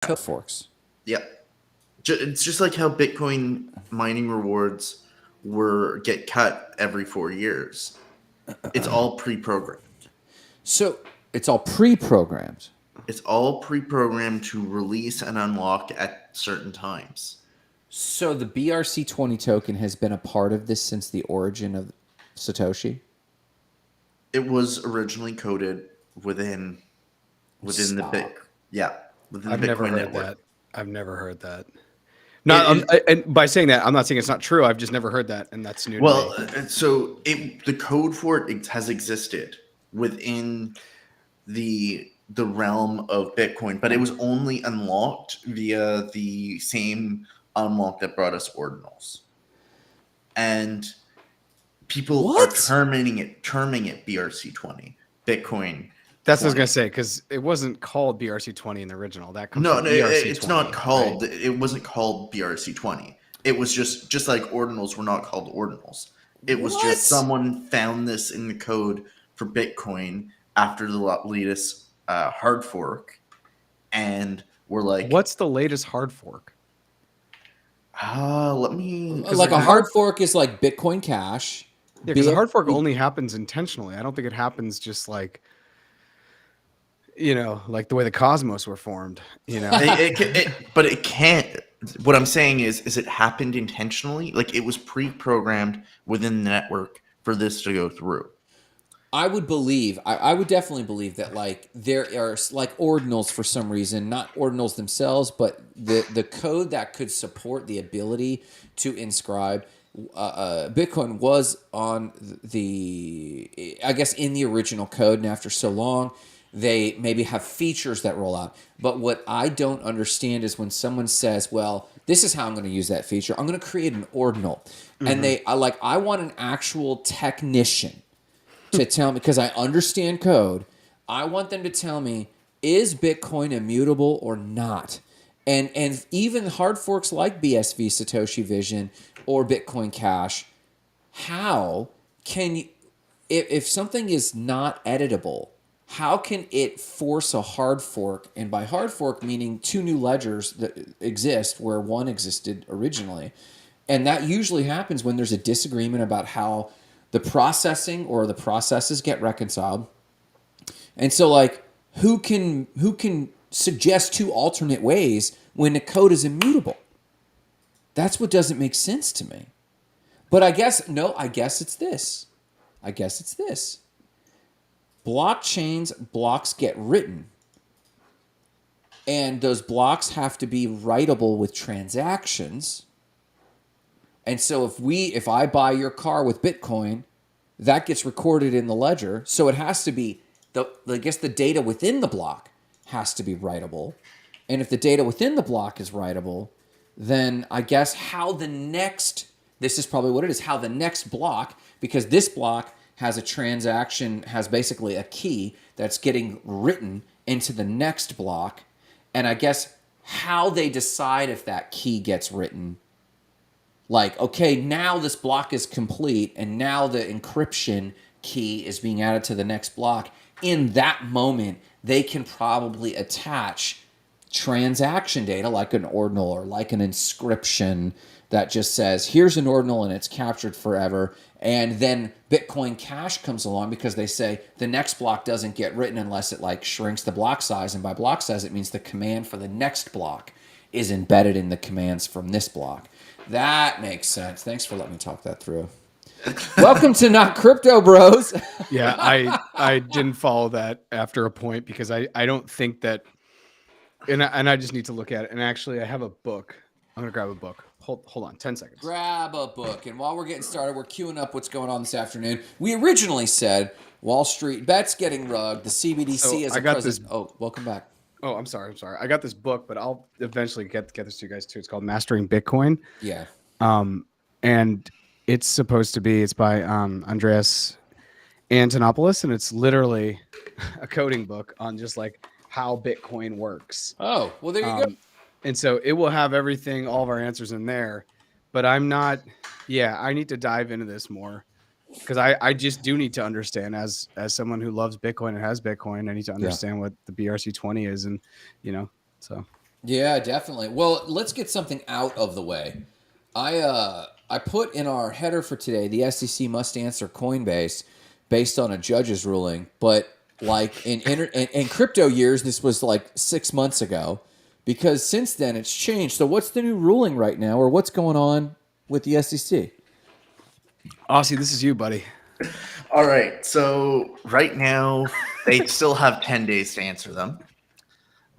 code forks. Yeah. It's just like how Bitcoin mining rewards get cut every 4 years. It's all pre-programmed. So it's all pre-programmed. It's all pre-programmed to release and unlock at certain times. So the BRC20 token has been a part of this since the origin of Satoshi. It was originally coded within the bit. Stop. Yeah, within I've the never Bitcoin heard network. that. I've never heard that. It No, is and by saying that, I'm not saying it's not true. I've just never heard that, and that's new to well. me. So the code for it has existed within the realm of Bitcoin, but it was only unlocked via the same unlock that brought us ordinals, and people are What? terming it BRC20 Bitcoin. That's what I was 20. gonna say because it wasn't called BRC20 in the original. That comes No, from no, BRC20. it's not called. Right? It wasn't called BRC20. It was just like ordinals were not called ordinals. It was just What? someone found this in the code for Bitcoin after the latest hard fork, and we're like, What's the latest hard fork? let me. Like a hard fork is like Bitcoin Cash. Yeah, because a hard fork only happens intentionally. I don't think it happens just like, like the way the cosmos were formed. But it can't. What I'm saying is it happened intentionally. Like it was pre-programmed within the network for this to go through. I would believe, I would definitely believe that like there are like ordinals for some reason, not ordinals themselves, but the code that could support the ability to inscribe Bitcoin was on I guess in the original code, and after so long, they maybe have features that roll out. But what I don't understand is when someone says, well, this is how I'm going to use that feature. I'm going to create an ordinal. And I want an actual technician to tell me, because I understand code, I want them to tell me, is Bitcoin immutable or not? And even hard forks like BSV, Satoshi Vision, or Bitcoin Cash, how can you, if something is not editable, how can it force a hard fork? And by hard fork, meaning two new ledgers that exist where one existed originally. And that usually happens when there's a disagreement about how the processing or the processes get reconciled. And so like who can suggest two alternate ways when the code is immutable? That's what doesn't make sense to me. But I guess it's this. Blockchains, blocks get written. And those blocks have to be writable with transactions. And so if I buy your car with Bitcoin, that gets recorded in the ledger. So it has to be the data within the block has to be writable. And if the data within the block is writable, then I guess this is probably what it is, how the next block, because this block has a transaction, has basically a key that's getting written into the next block. And I guess how they decide if that key gets written, like, okay, now this block is complete and now the encryption key is being added to the next block. In that moment, they can probably attach transaction data like an ordinal or like an inscription that just says, here's an ordinal and it's captured forever. And then Bitcoin Cash comes along because they say the next block doesn't get written unless it like shrinks the block size. And by block size, it means the command for the next block is embedded in the commands from this block. That makes sense. Thanks for letting me talk that through. Welcome to Not Crypto Bros. Yeah, I didn't follow that after a point because I don't think that, and I just need to look at it. And actually, I have a book. I'm gonna grab a book. Hold on, 10 seconds. Grab a book. And while we're getting started, we're queuing up what's going on this afternoon. We originally said Wall Street bets getting rugged. The CBDC So is I got this. Oh, welcome back. Oh, I'm sorry. I got this book, but I'll eventually get this to you guys too. It's called Mastering Bitcoin. Yeah. And it's by Andreas Antonopoulos, and it's literally a coding book on just like how Bitcoin works. Oh, well, there you go. And so it will have everything, all of our answers in there. But I need to dive into this more because I just do need to understand as someone who loves Bitcoin and has Bitcoin, I need to understand what the BRC20 is. And, so. Yeah, definitely. Well, let's get something out of the way. I put in our header for today, the SEC must answer Coinbase based on a judge's ruling, but like in crypto years, this was like 6 months ago, because since then it's changed. So what's the new ruling right now, or what's going on with the SEC? Aussie, this is you, buddy. All right. So right now they still have 10 days to answer them.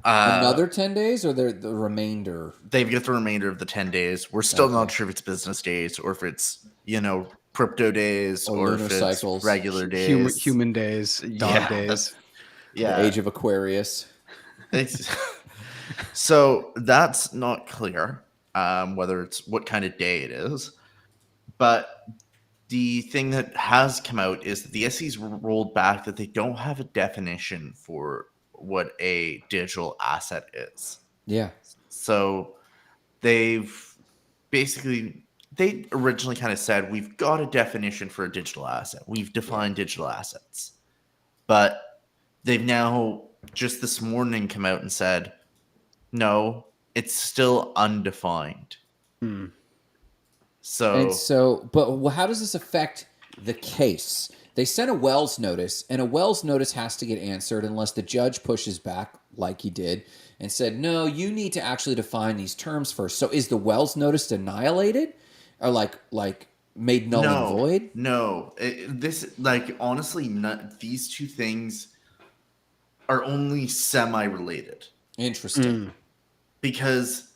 Another 10 days, or the remainder? They've got the remainder of the 10 days. We're still not sure if it's business days or if it's, crypto days Or or lunar if it's cycles. regular days. Human days, dog days. Yeah. The age of Aquarius. So that's not clear whether it's what kind of day it is. But the thing that has come out is that the SEC's rolled back that they don't have a definition for what a digital asset is. Yeah. So they originally kind of said, we've got a definition for a digital asset. We've defined digital assets. But they've now just this morning come out and said, no, it's still undefined. But how does this affect the case? They sent a Wells notice, and a Wells notice has to get answered unless the judge pushes back, like he did, and said, no, you need to actually define these terms first. So is the Wells notice annihilated, or like made null and void? No, honestly, these two things are only semi-related. Interesting. Because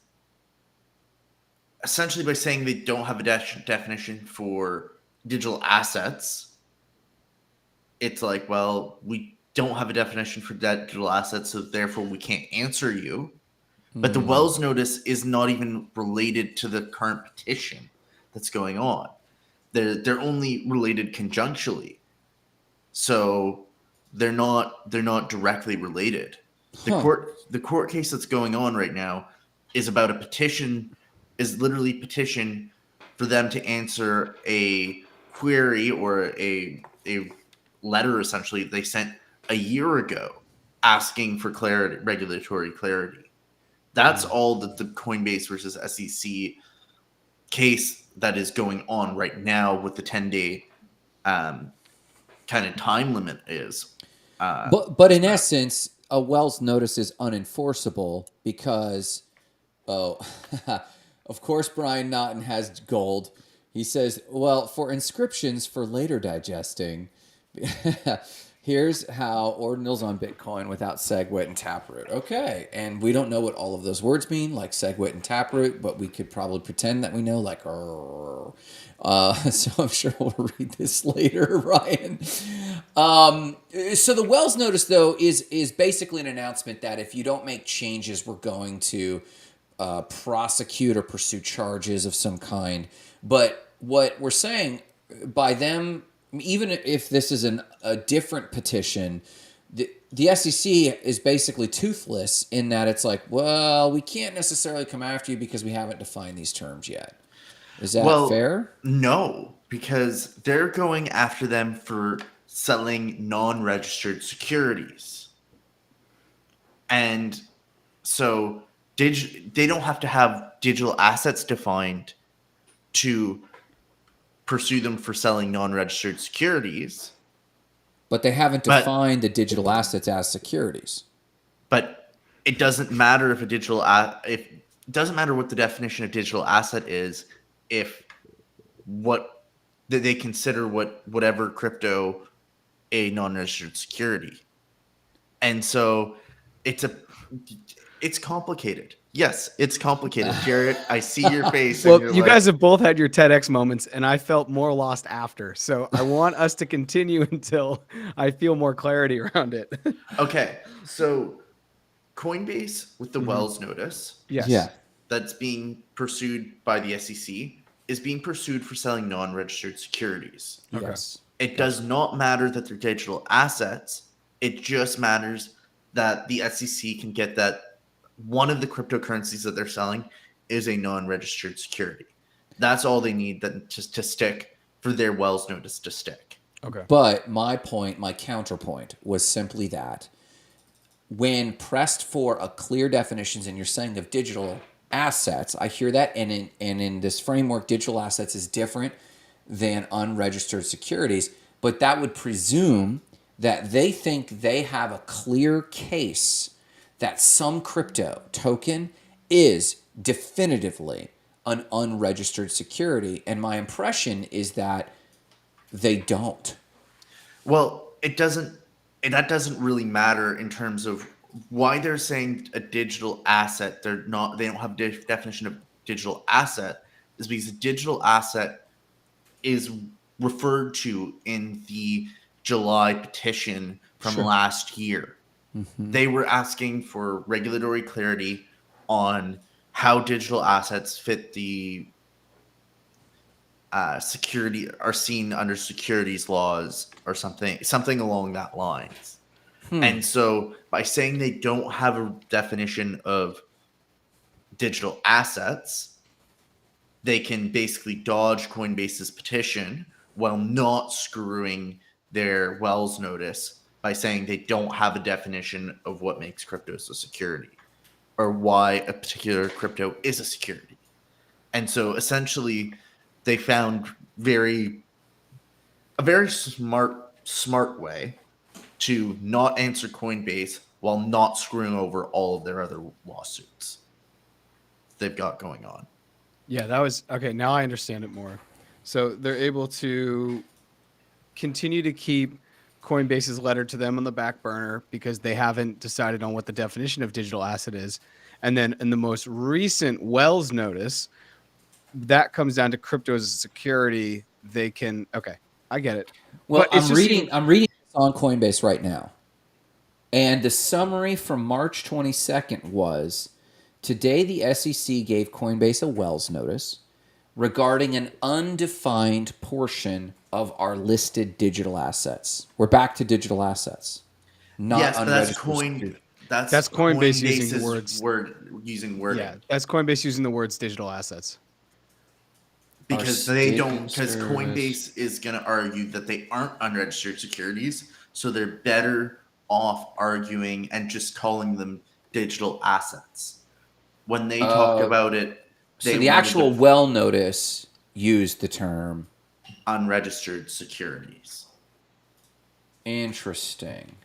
essentially by saying they don't have a definition for digital assets, it's like, well, we don't have a definition for digital assets, so therefore we can't answer you. But the Wells notice is not even related to the current petition that's going on. They're only related conjunctually. So they're not directly related. The court case that's going on right now is about a petition, is literally petition for them to answer a query or a letter essentially they sent a year ago asking for clarity, regulatory clarity. That's all that the Coinbase versus SEC case that is going on right now with the 10-day kind of time limit is. But in essence, a Wells notice is unenforceable because, of course, Brian Naughton has gold. He says, well, for inscriptions for later digesting, here's how ordinals on Bitcoin without SegWit and Taproot. Okay, and we don't know what all of those words mean, like SegWit and Taproot, but we could probably pretend that we know, like, so I'm sure we'll read this later, Ryan. So the Wells notice, though, is basically an announcement that if you don't make changes, we're going to prosecute or pursue charges of some kind. But what we're saying by them, even if this is a different petition, the SEC is basically toothless in that it's like, well, we can't necessarily come after you because we haven't defined these terms yet. Is that fair? No, because they're going after them for selling non-registered securities. And so they don't have to have digital assets defined to pursue them for selling non-registered securities. But they haven't defined the digital assets as securities. But it doesn't matter if it doesn't matter what the definition of digital asset is if what they consider whatever crypto a non-registered security. And so it's complicated. Yes, it's complicated, Jarrett. I see your face. Well, you guys have both had your TEDx moments, and I felt more lost after. So I want us to continue until I feel more clarity around it. Okay, so Coinbase with the Wells notice, yes, Yeah. that's being pursued by the SEC, is being pursued for selling non-registered securities. Okay. Yes. It does not matter that they're digital assets. It just matters that the SEC can get that one of the cryptocurrencies that they're selling is a non-registered security. That's all they need to stick for their Wells notice to stick. Okay. But my counterpoint was simply that when pressed for a clear definitions, and you're saying of digital assets, I hear that, and in this framework, digital assets is different than unregistered securities, but that would presume that they think they have a clear case that some crypto token is definitively an unregistered security, and my impression is that they don't. Well, it doesn't. That doesn't really matter in terms of why they're saying a digital asset. They're not. They don't have a definition of digital asset. Is because a digital asset is referred to in the July petition from last year. They were asking for regulatory clarity on how digital assets fit the security are seen under securities laws or something along that lines. And so by saying they don't have a definition of digital assets, they can basically dodge Coinbase's petition while not screwing their Wells notice by saying they don't have a definition of what makes cryptos a security or why a particular crypto is a security. And so essentially they found a very smart way to not answer Coinbase while not screwing over all of their other lawsuits they've got going on. Yeah, that was okay. Now I understand it more. So they're able to continue to keep Coinbase's letter to them on the back burner because they haven't decided on what the definition of digital asset is. And then in the most recent Wells notice, that comes down to crypto as a security. They can, okay, I get it. Well, I'm reading this on Coinbase right now. And the summary from March 22nd was, today the SEC gave Coinbase a Wells notice regarding an undefined portion of our listed digital assets. We're back to digital assets. Not yes, but that's Coinbase using using wording. Yeah, that's Coinbase using the words digital assets. Because Coinbase is going to argue that they aren't unregistered securities, so they're better off arguing and just calling them digital assets. When they talk about it, so the actual well notice used the term unregistered securities. Interesting.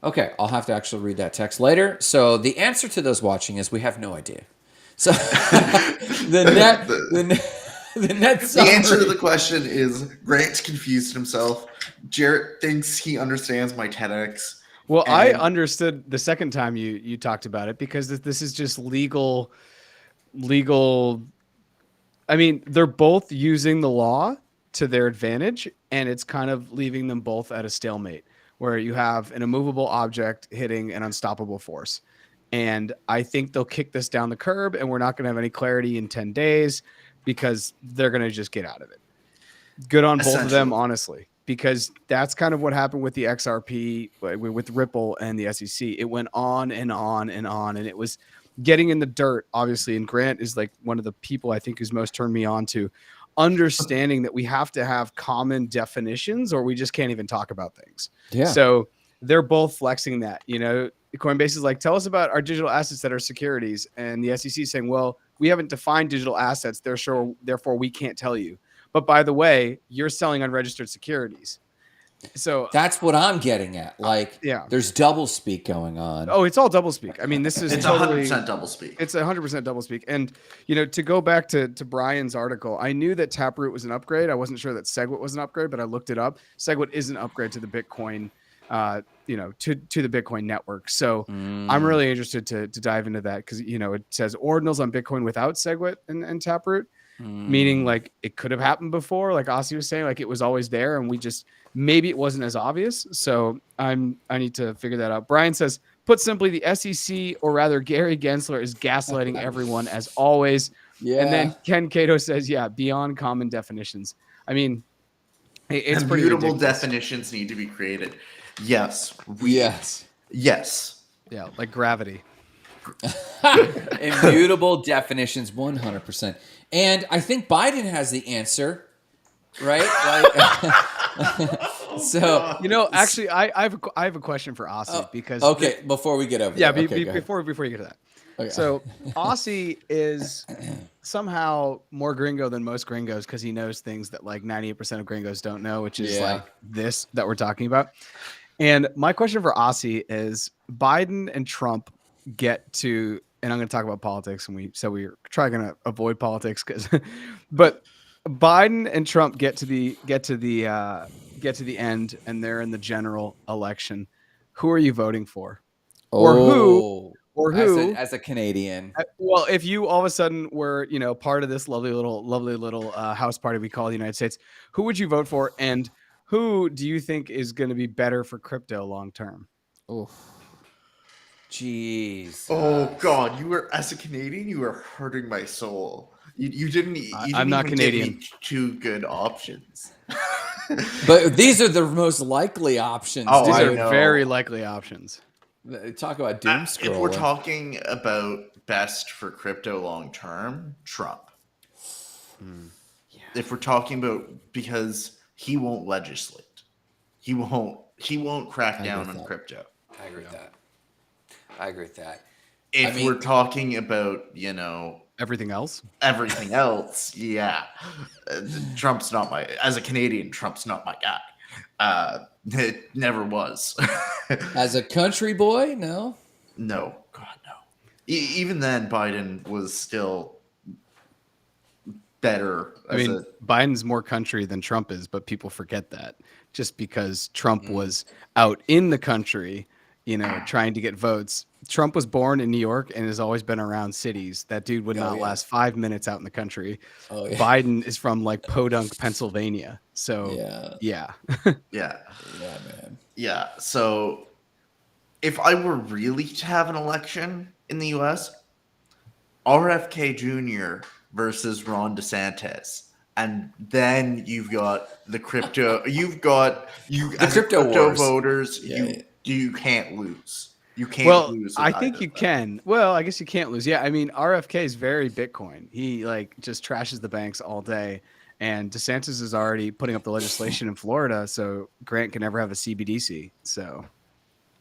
Okay, I'll have to actually read that text later. So the answer to those watching is we have no idea. So the answer to the question is Grant's confused himself. Jarrett thinks he understands my 10x. Well, I understood the second time you talked about it because this is just legal. I mean, they're both using the law to their advantage, and it's kind of leaving them both at a stalemate where you have an immovable object hitting an unstoppable force. And I think they'll kick this down the curb, and we're not going to have any clarity in 10 days because they're going to just get out of it. Good on both of them, honestly, because that's kind of what happened with the XRP, with Ripple and the SEC. It went on and on and on, and it was getting in the dirt, obviously. And Grant is like one of the people I think who's most turned me on to understanding that we have to have common definitions or we just can't even talk about things. Yeah. So they're both flexing that, Coinbase is like, tell us about our digital assets that are securities. And the SEC is saying, well, we haven't defined digital assets. Therefore, we can't tell you. But by the way, you're selling unregistered securities. So that's what I'm getting at. There's double speak going on. Oh, it's all double speak. I mean, it's totally 100% double speak. It's 100% double speak. And, to go back to Brian's article, I knew that Taproot was an upgrade. I wasn't sure that SegWit was an upgrade, but I looked it up. SegWit is an upgrade to the Bitcoin to the Bitcoin network. So I'm really interested to dive into that because, it says ordinals on Bitcoin without SegWit and Taproot, meaning like it could have happened before. Like Aussie was saying, like it was always there and maybe it wasn't as obvious. So I need to figure that out. Brian says, put simply, the SEC, or rather Gary Gensler, is gaslighting everyone as always. Yeah. And then Ken Cato says, yeah, beyond common definitions. I mean, it's pretty immutable definitions need to be created. Yes. Yes. Yeah, like gravity. Immutable definitions, 100%. And I think Biden has the answer right? Like, so God. You know, actually, I have a question for Aussie because okay. Before we get over there, okay, go ahead. before you get to that. Okay. So Aussie is somehow more gringo than most gringos because he knows things that like 98% of gringos don't know, which is Yeah. like this that we're talking about. And my question for Aussie is Biden and Trump get to, and I'm going to talk about politics, and we're trying to avoid politics because, but Biden and Trump get to the end, and they're in the general election. Who are you voting for, or who, Oh, or as who? a Canadian. Well, if you all of a sudden were, part of this lovely little house party we call the United States, who would you vote for, and who do you think is going to be better for crypto long term? Oh, jeez. Oh God, as a Canadian, you are hurting my soul. You didn't I'm not even give Canadian. me two good options. But these are the most likely options, Oh, These I are dude. know. very likely options. Talk about doom If we're scrolling. talking about best for crypto long term, Trump. If we're talking about, because he won't legislate, he won't crack I agree down with on that. crypto. I agree with that. I agree with that. If mean- we're talking about Everything else, everything else, yeah, Trump's not as a Canadian, Trump's not my guy. It never was. As a country boy, no. No, God, no. Even then, Biden was still better. I mean, Biden's more country than Trump is, but people forget that just because Trump was out in the country, trying to get votes. Trump was born in New York and has always been around cities. That dude would not yeah. last 5 minutes out in the country. Oh, yeah. Biden is from like Podunk, Pennsylvania. So Yeah. yeah, man. yeah. So if I were really to have an election in the U.S., RFK Jr. versus Ron DeSantis. And then you've got the crypto. You've got as crypto crypto wars. voters. Yeah. You can't lose. You can't Well, lose. I think you can. Well, I guess you can't lose. Yeah, I mean, RFK is very Bitcoin. He like just trashes the banks all day. And DeSantis is already putting up the legislation in Florida, so Grant can never have a CBDC. So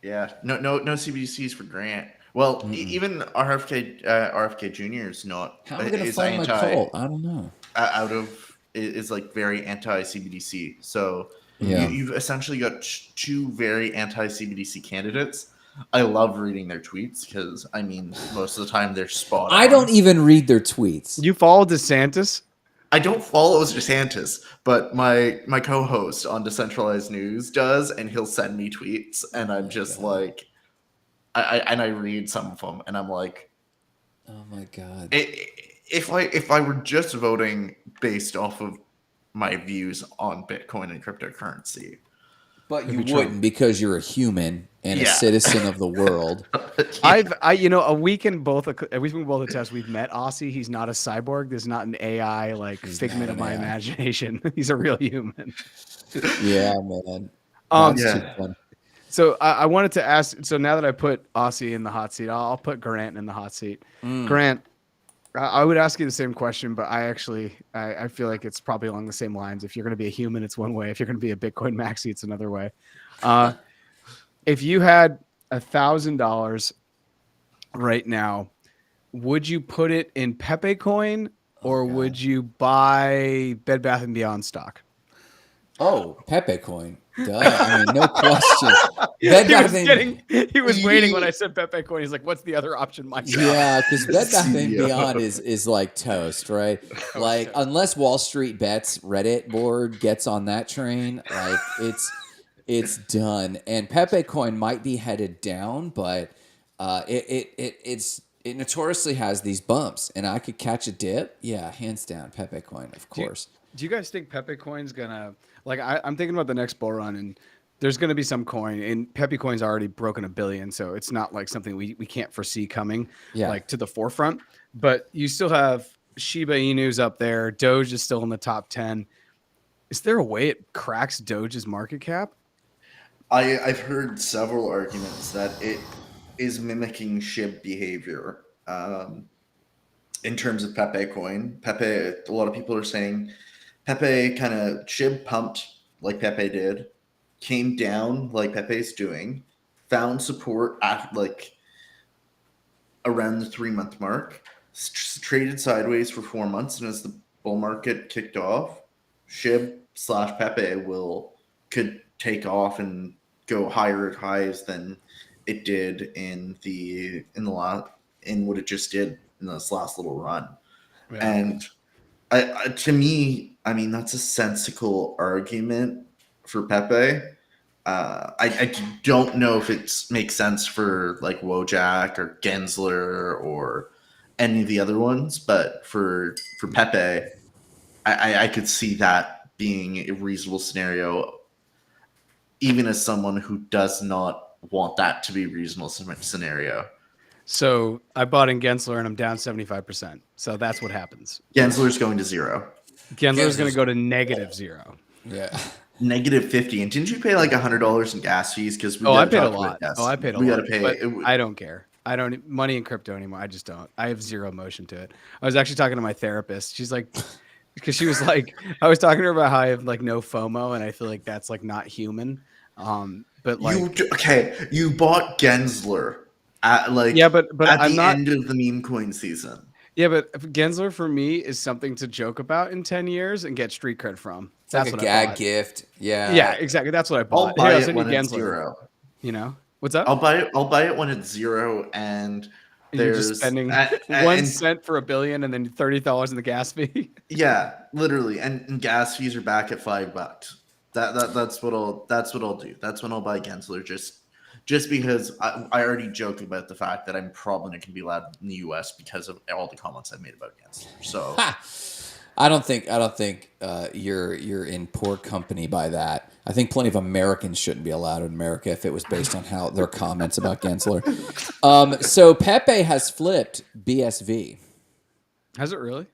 Yeah, no CBDCs for Grant. Well, even RFK Jr. is not. How am I going to is find my anti cult? I don't know. is like very anti CBDC. So Yeah. you've essentially got two very anti CBDC candidates. I love reading their tweets because I mean most of the time they're spot on. I don't even read their tweets. you follow DeSantis? I don't follow DeSantis, but my co-host on Decentralized News does, and he'll send me tweets, and I'm just like, I read some of them, and I'm like, Oh my god. if I were just voting based off of my views on Bitcoin and cryptocurrency, But you Maybe wouldn't Trump. because you're a human and a Yeah. citizen of the world. A week in both attest we've met Aussie. He's not a cyborg. There's not an AI like figment not of an my AI. imagination. He's a real human. Yeah, man. That's Yeah. too fun. So I wanted to ask. So now that I put Aussie in the hot seat, I'll put Grant in the hot seat. Grant, I would ask you the same question, but I feel like it's probably along the same lines. If you're going to be a human, it's one way. If you're going to be a Bitcoin maxi, it's another way. If you had $1,000 right now, would you put it in Pepe Coin or would you buy Bed Bath & Beyond stock? Oh, Pepe Coin. Duh. I mean, no question. Bed Bath & He was waiting when I said Pepe Coin. He's like, "What's the other option, Mike?" Yeah, because Bed Bath & CEO. Beyond is like toast, right? Like unless Wall Street Bets Reddit board gets on that train, like it's done. And Pepe Coin might be headed down, but it notoriously has these bumps, and I could catch a dip. Yeah, hands down, Pepe Coin, of course. Do you guys think Pepe Coin's gonna I'm thinking about the next bull run and there's gonna be some coin and Pepe Coin's already broken 1 billion, so it's not like something we can't foresee coming like to the forefront. But you still have Shiba Inu's up there, Doge is still in the top 10. Is there a way it cracks Doge's market cap? I've heard several arguments that it is mimicking SHIB behavior in terms of Pepe Coin. A lot of people are saying Pepe kind of SHIB pumped like Pepe did, came down like Pepe's doing, found support at like around the 3 month mark, traded sideways for 4 months, and as the bull market kicked off, SHIB slash Pepe could take off and go higher at highs than it did in what it just did in this last little run. Yeah. And to me, I mean, that's a sensical argument for Pepe. I don't know if it makes sense for like Wojak or Gensler or any of the other ones, but for Pepe, I could see that being a reasonable scenario, even as someone who does not want that to be a reasonable scenario. So I bought in Gensler and I'm down 75%. So that's what happens. Gensler's going to zero. Gensler's going to go to -0. Yeah. -50. And didn't you pay like $100 in gas fees? Because I paid a lot. I paid a lot. We got to pay. But I don't care. I don't money in crypto anymore. I just don't. I have zero emotion to it. I was actually talking to my therapist. She's like, because she was like, I was talking to her about how I have like no FOMO, and I feel like that's like not human. But like, you bought Gensler at like but at I'm the not, end of the meme coin season. Yeah, but Gensler for me is something to joke about in 10 years and get street cred from. It's That's like a what I gag bought. gift. Yeah. Yeah, exactly. That's what I bought. I'll buy I'll it send you when it's Gensler. zero. You know what's up? I'll buy it when it's zero, and You're just spending 1 cent for $1 billion and then $30 in the gas fee. Yeah, literally, and gas fees are back at $5. That's what I'll do. That's when I'll buy Gensler, just because I already joked about the fact that I'm probably not going to be allowed in the U.S. because of all the comments I've made about Gensler. So I don't think you're in poor company by that. I think plenty of Americans shouldn't be allowed in America if it was based on how their comments about Gensler. So Pepe has flipped BSV. Has it really?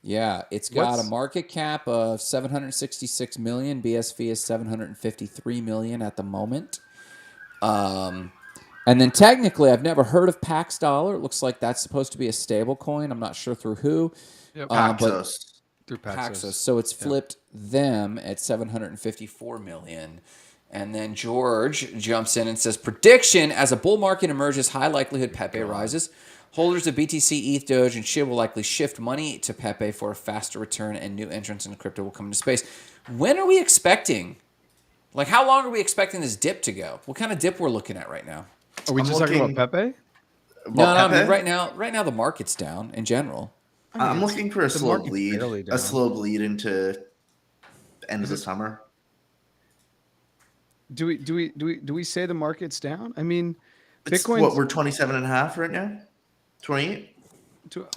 Yeah, it's got a market cap of 766 million. BSV is 753 million at the moment. And then technically, I've never heard of Pax Dollar. It looks like that's supposed to be a stable coin. I'm not sure through who. Yep. Paxos. Through Paxos. So it's flipped them at 754 million. And then George jumps in and says, prediction, as a bull market emerges, high likelihood Pepe rises. Holders of BTC, ETH, Doge, and SHIB will likely shift money to Pepe for a faster return, and new entrants into crypto will come into space. When are we expecting? Like, how long are we expecting this dip to go? What kind of dip we're looking at right now? Are we just talking about Pepe? No, I mean, right now the market's down in general. I'm looking for a slow bleed into the end of the summer. Do we say the market's down? I mean, Bitcoin. What, we're 27.5 right now? 28.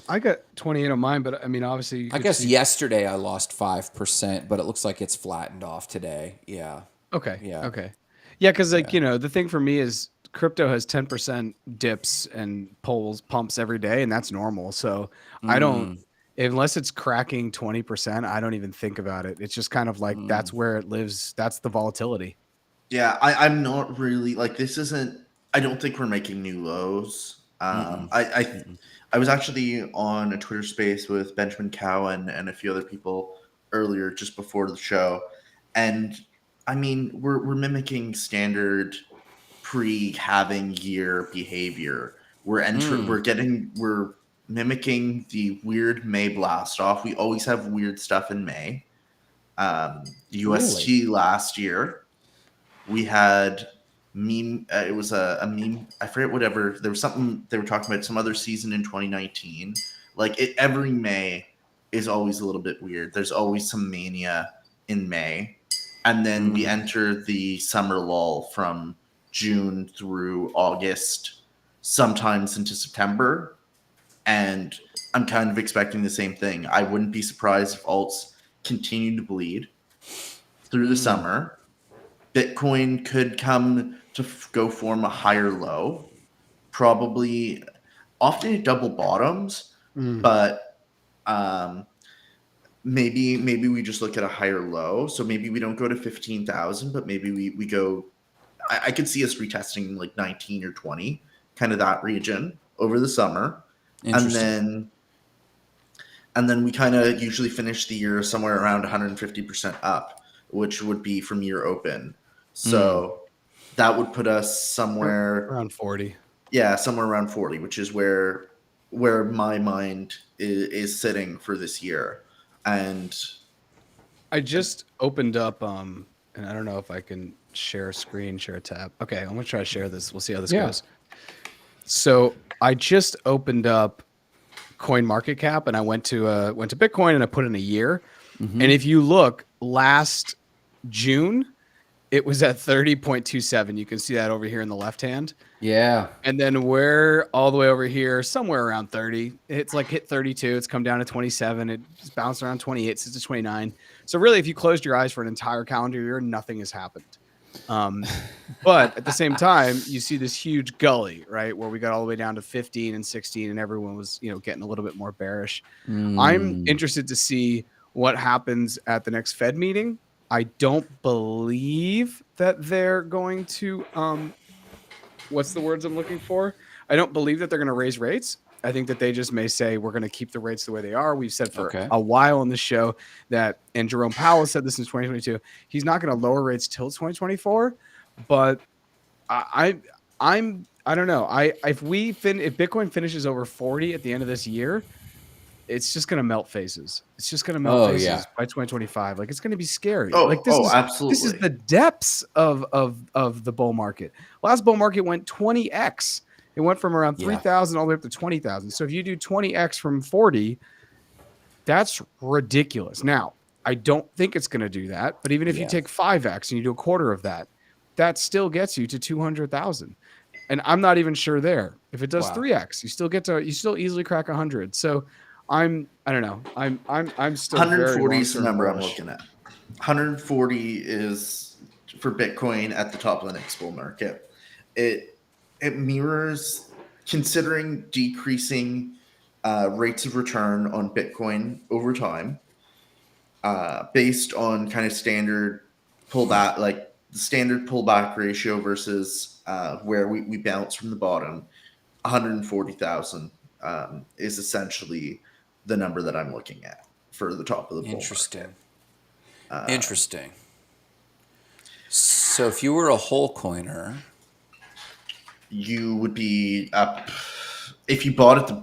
I got 28 on mine, but I mean, obviously, I guess yesterday I lost 5%, but it looks like it's flattened off today. Yeah. Okay. Yeah. Okay. Yeah, because the thing for me is crypto has 10% dips and pumps every day, and that's normal. So I don't, unless it's cracking 20%, I don't even think about it. It's just kind of like that's where it lives. That's the volatility. Yeah, I'm not really like this. I don't think we're making new lows. I was actually on a Twitter space with Benjamin Cowan and a few other people earlier, just before the show, and I mean we're mimicking standard pre-halving year behavior. We're mimicking the weird May blast off. We always have weird stuff in May. UST last year, we had meme. It was a meme. I forget whatever. There was something they were talking about, some other season in 2019. Like every May is always a little bit weird. There's always some mania in May, and then we enter the summer lull from June through August, sometimes into September. And I'm kind of expecting the same thing. I wouldn't be surprised if alts continue to bleed through the summer. Bitcoin could come to go form a higher low, probably often it double bottoms, but maybe we just look at a higher low. So maybe we don't go to 15,000, but maybe we go. I could see us retesting like 19 or 20, kind of that region over the summer, and And then we kind of usually finish the year somewhere around 150% up, which would be from year open. So that would put us somewhere around 40. Yeah, somewhere around 40, which is where my mind is sitting for this year. And I just opened up and I don't know if I can share a screen, share a tab. Okay, I'm gonna try to share this. We'll see how this goes. So I just opened up Coin Market Cap and I went to Bitcoin and I put in a year. And if you look, last June, it was at 30.27. You can see that over here in the left hand. Yeah. And then we're all the way over here, somewhere around 30. It's like hit 32. It's come down to 27. It just bounced around 28, since to 29. So really, if you closed your eyes for an entire calendar year, nothing has happened. But at the same time, you see this huge gully, right? Where we got all the way down to 15 and 16 and everyone was, getting a little bit more bearish. I'm interested to see what happens at the next Fed meeting. I don't believe that they're going to, what's the words I'm looking for? I don't believe that they're going to raise rates. I think that they just may say we're going to keep the rates the way they are. We've said for a while on this show that, and Jerome Powell said this in 2022, he's not going to lower rates till 2024. But I don't know. If Bitcoin finishes over 40 at the end of this year, it's just going to melt faces. It's just going to melt faces by 2025. Like, it's going to be scary. Absolutely. This is the depths of the bull market. Last bull market went 20x. It went from around 3,000 all the way up to 20,000. So if you do 20x from 40, that's ridiculous. Now, I don't think it's going to do that. But even if you take 5x and you do a quarter of that, that still gets you to 200,000. And I'm not even sure there. If it does 3x, you still easily crack 100. So I don't know. I'm still 140 is the number I'm looking at. 140 is for Bitcoin at the top of the next bull market. It mirrors, considering decreasing rates of return on Bitcoin over time, based on kind of standard pullback, like the standard pullback ratio versus where we bounce from the bottom. 140,000 is essentially the number that I'm looking at for the top of the bull Interesting. market. Interesting. So if you were a whole coiner, you would be up if you bought at the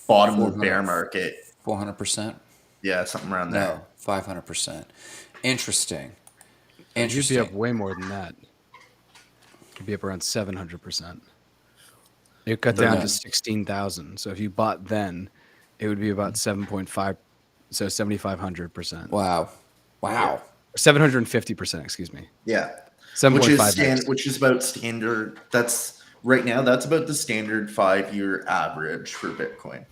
bottom of the bear market. 400%? Yeah, something around there. No, 500%. Interesting. You'd be up way more than that. You'd be up around 700%. It got down to 16,000. So if you bought then, it would be about 7.5, so 7,500%. Wow. 750%, excuse me. Yeah. 7.5. Which is about standard. That's right now. That's about the standard 5-year average for Bitcoin.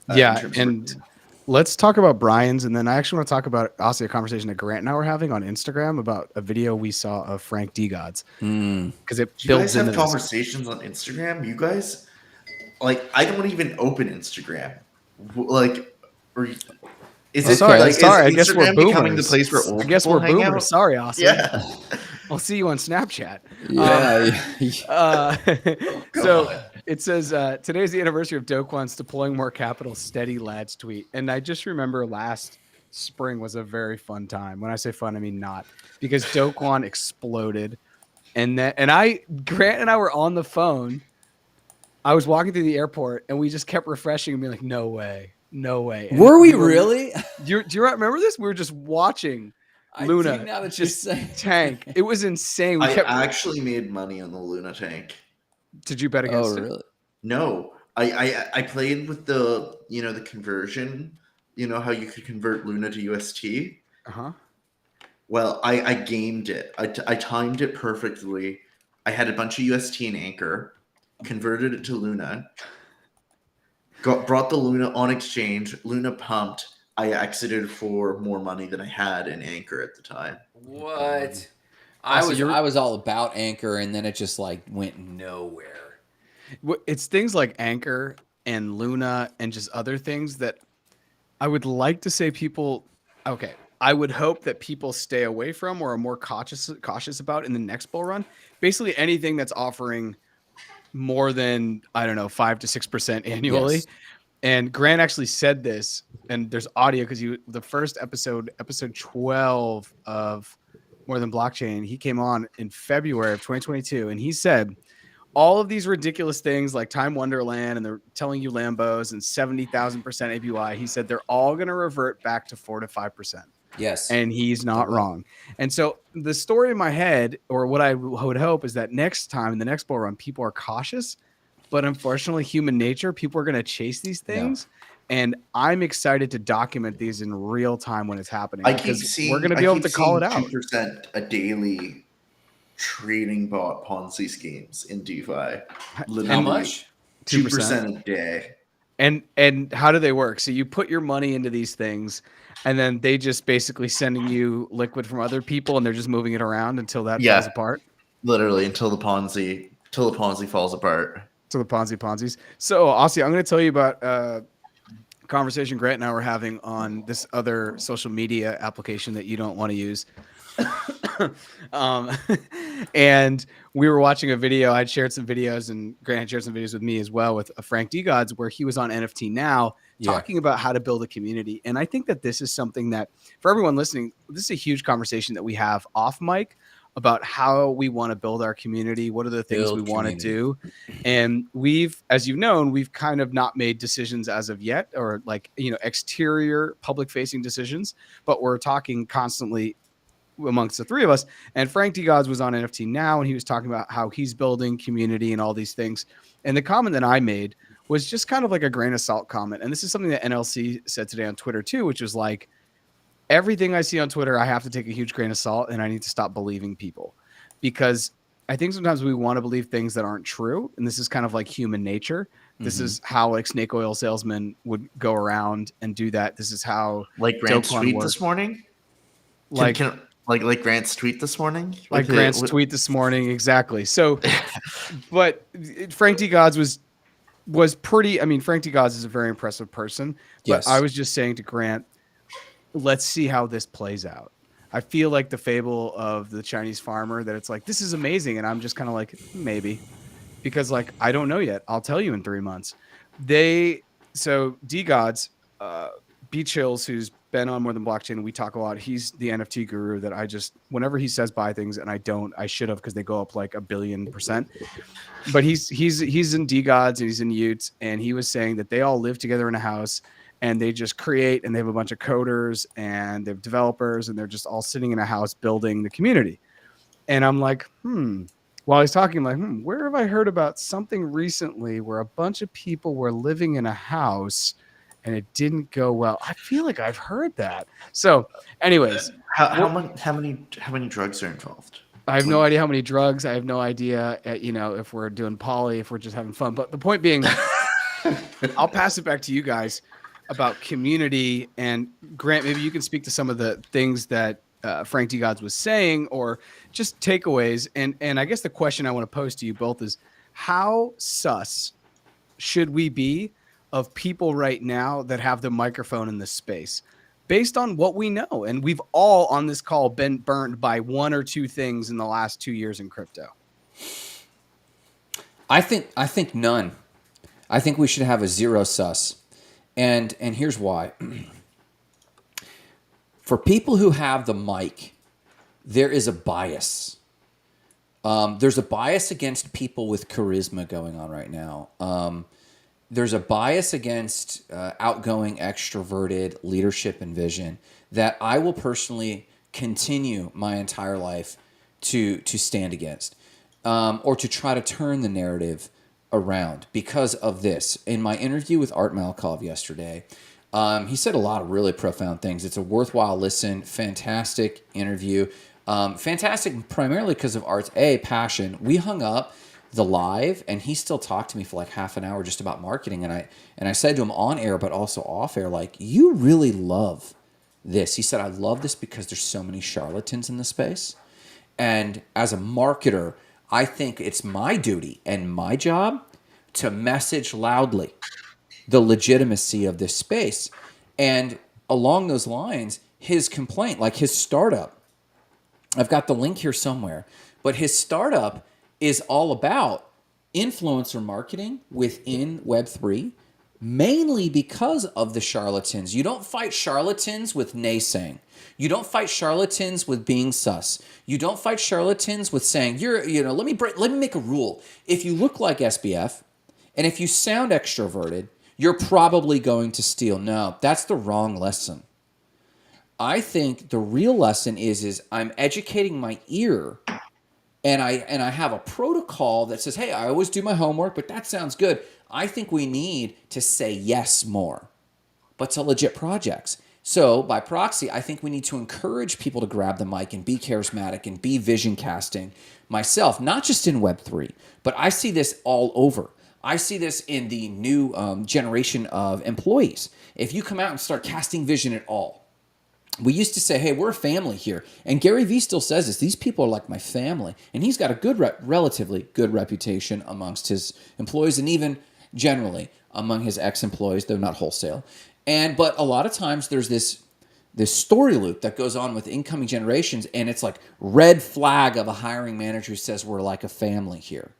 And let's talk about Brian's, and then I actually want to talk about also a conversation that Grant and I were having on Instagram about a video we saw of Frank D. Gods. Because it Do you builds guys have into conversations on Instagram? You guys, like, I don't even open Instagram. Like, or is it sorry? Is I guess we're Instagram boomers. becoming the place where old I guess people we're hang boomers. out? Sorry, Austin. Yeah. I'll see you on Snapchat. Yeah. So it says, today's the anniversary of Do Kwon's deploying more capital, steady lads tweet. And I just remember last spring was a very fun time. When I say fun, I mean not, because Do Kwon exploded. And Grant and I were on the phone. I was walking through the airport and we just kept refreshing and being like, no way. And were we really? Do you remember this? We were just watching Luna just tank. It was insane. I actually made money on the Luna tank. Did you bet against it? Really? No, I played with the the conversion. You know how you could convert Luna to UST. Well, I gamed it. I timed it perfectly. I had a bunch of UST in Anchor, converted it to Luna. Brought the Luna on exchange. Luna pumped. I exited for more money than I had in Anchor at the time. What? I was all about Anchor, and then it just like went nowhere. It's things like Anchor and Luna and just other things that I would like to say people. Okay, I would hope that people stay away from or are more cautious about in the next bull run. Basically, anything that's offering more than 5 to 6% annually. Yes. And Grant actually said this, and there's audio because the first episode 12 of More Than Blockchain, he came on in February of 2022, and he said all of these ridiculous things like Time Wonderland and they're telling you Lambos and 70,000% APY. He said they're all going to revert back to 4 to 5%. Yes. And he's not wrong. And so the story in my head, or what I would hope, is that next time in the next bull run, people are cautious. But unfortunately, human nature, people are going to chase these things. Yeah. And I'm excited to document these in real time when it's happening. Because we're going to be able to call it out. 2% a daily trading bot Ponzi schemes in DeFi. Literally, how much? 2% a day. And how do they work? So you put your money into these things, and then they just basically sending you liquid from other people, and they're just moving it around until that falls apart. Literally until the Ponzi falls apart. To the Ponzi's. So Aussie, I'm going to tell you about a conversation Grant and I were having on this other social media application that you don't want to use. And we were watching a video. I'd shared some videos, and Grant had shared some videos with me as well with Frank D. Gods, where he was on NFT Now talking about how to build a community. And I think that this is something that, for everyone listening, this is a huge conversation that we have off mic about how we want to build our community. What are the things we want to do? And we've, as you've known, we've kind of not made decisions as of yet, or like, exterior public facing decisions, but we're talking constantly amongst the three of us. And Frank D. Gods was on NFT Now, and he was talking about how he's building community and all these things. And the comment that I made was just kind of like a grain of salt comment. And this is something that NLC said today on Twitter too, which was like, everything I see on Twitter, I have to take a huge grain of salt, and I need to stop believing people, because I think sometimes we want to believe things that aren't true. And this is kind of like human nature. This is how like snake oil salesmen would go around and do that. This is how like Grant's tweet this morning. Like Grant's tweet this morning. Like Grant's tweet this morning. Exactly. So, but Frank D. Gods was pretty. I mean, Frank D. Gods is a very impressive person. But I was just saying to Grant, let's see how this plays out. I feel like the fable of the Chinese farmer, that it's like, this is amazing. And I'm just kind of like, maybe, because like, I don't know yet. I'll tell you in 3 months. So D Gods, B Chills, who's been on More Than Blockchain, we talk a lot. He's the NFT guru that I just, whenever he says buy things and I should have, because they go up like 1,000,000,000%. But he's in D Gods and he's in Utes, and he was saying that they all live together in a house. And they just create, and they have a bunch of coders and they have developers, and they're just all sitting in a house building the community. And I'm like, while he's talking, I'm like, where have I heard about something recently where a bunch of people were living in a house and it didn't go well? I feel like I've heard that. So anyways, how many drugs are involved? I have no idea how many drugs. I have no idea, if we're doing poly, if we're just having fun. But the point being, I'll pass it back to you guys about community. And Grant, maybe you can speak to some of the things that Frank D. Gods was saying, or just takeaways. And I guess the question I want to pose to you both is, how sus should we be of people right now that have the microphone in this space, based on what we know? And we've all on this call been burned by one or two things in the last 2 years in crypto. I think none. I think we should have a zero sus. And here's why. For people who have the mic, there is a bias. There's a bias against people with charisma going on right now. There's a bias against outgoing, extroverted leadership and vision that I will personally continue my entire life to stand against, or to try to turn the narrative around because of this. In my interview with Art Malkov yesterday, he said a lot of really profound things. It's a worthwhile listen. Fantastic interview. Fantastic primarily because of Art's passion. We hung up the live and he still talked to me for like half an hour just about marketing. And I said to him on air, but also off air, like, you really love this. He said, I love this because there's so many charlatans in the space. And as a marketer, I think it's my duty and my job to message loudly the legitimacy of this space. And along those lines, his complaint, like his startup, I've got the link here somewhere, but his startup is all about influencer marketing within Web3, mainly because of the charlatans. You don't fight charlatans with naysaying. You don't fight charlatans with being sus. You don't fight charlatans with saying, let me make a rule. If you look like SBF and if you sound extroverted, you're probably going to steal. No, that's the wrong lesson. I think the real lesson is I'm educating my ear, and I have a protocol that says, hey, I always do my homework, but that sounds good. I think we need to say yes more, but to legit projects. So by proxy, I think we need to encourage people to grab the mic and be charismatic and be vision casting myself, not just in Web3, but I see this all over. I see this in the new generation of employees. If you come out and start casting vision at all, we used to say, hey, we're a family here. And Gary Vee still says this. These people are like my family. And he's got a good, relatively good reputation amongst his employees and even generally among his ex-employees, though not wholesale. But a lot of times there's this story loop that goes on with incoming generations, and it's like red flag of a hiring manager who says we're like a family here.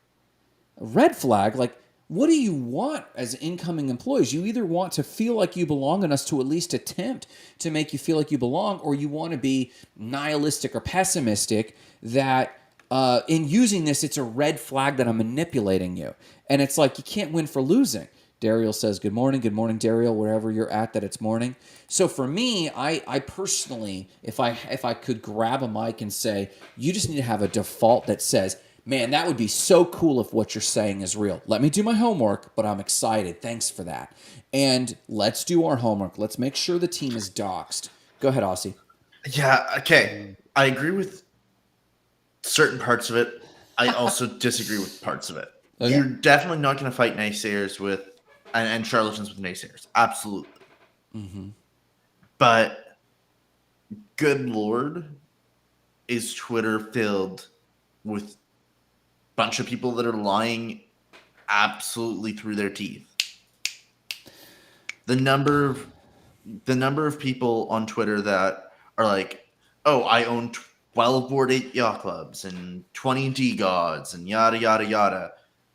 A red flag, like, what do you want as incoming employees? You either want to feel like you belong and us to at least attempt to make you feel like you belong, or you want to be nihilistic or pessimistic that in using this, it's a red flag that I'm manipulating you. And it's like you can't win for losing. Dariel says, good morning, Dariel, wherever you're at, that it's morning. So for me, I personally, if I could grab a mic and say, you just need to have a default that says, man, that would be so cool if what you're saying is real. Let me do my homework, but I'm excited. Thanks for that. And let's do our homework. Let's make sure the team is doxxed. Go ahead, Aussie. Yeah, okay. I agree with certain parts of it. I also disagree with parts of it. Okay. You're definitely not going to fight naysayers with and charlatans with naysayers. Absolutely. Mm-hmm. But good Lord, is Twitter filled with bunch of people that are lying absolutely through their teeth. The number of people on Twitter that are like, oh, I own 12 Bored Ape Yacht Clubs and 20 D-Gods and yada yada yada,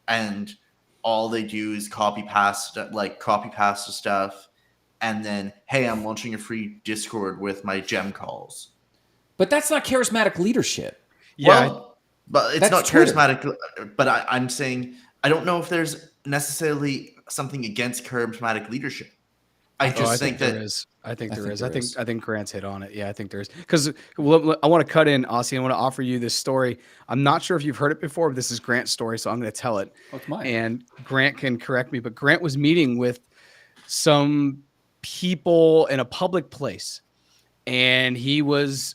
and all they do is copy past stuff, and then, hey, I'm launching a free Discord with my gem calls. But that's not charismatic leadership. Yeah. Well, but it's not charismatic. Twitter. But I'm saying I don't know if there's necessarily something against charismatic leadership. I think there is. I think there is. I think Grant's hit on it. Yeah, I think there is. Because I want to cut in, Aussie. I want to offer you this story. I'm not sure if you've heard it before, but this is Grant's story, so I'm going to tell it. Oh, it's mine. And Grant can correct me, but Grant was meeting with some people in a public place, and he was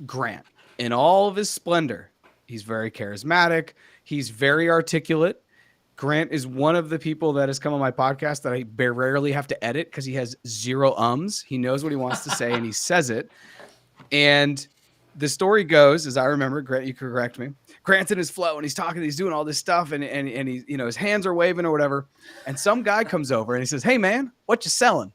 Grant in all of his splendor. He's very charismatic. He's very articulate. Grant is one of the people that has come on my podcast that I rarely have to edit because he has zero ums. He knows what he wants to say and he says it. And the story goes, as I remember, Grant, you can correct me. Grant's in his flow and he's talking, he's doing all this stuff, and he's, his hands are waving or whatever. And some guy comes over and he says, hey man, what you selling?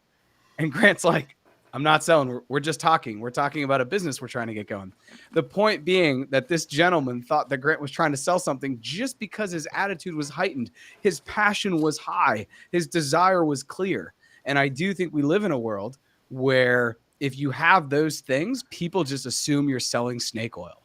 And Grant's like, I'm not selling. We're just talking. We're talking about a business we're trying to get going. The point being that this gentleman thought that Grant was trying to sell something just because his attitude was heightened. His passion was high. His desire was clear. And I do think we live in a world where if you have those things, people just assume you're selling snake oil.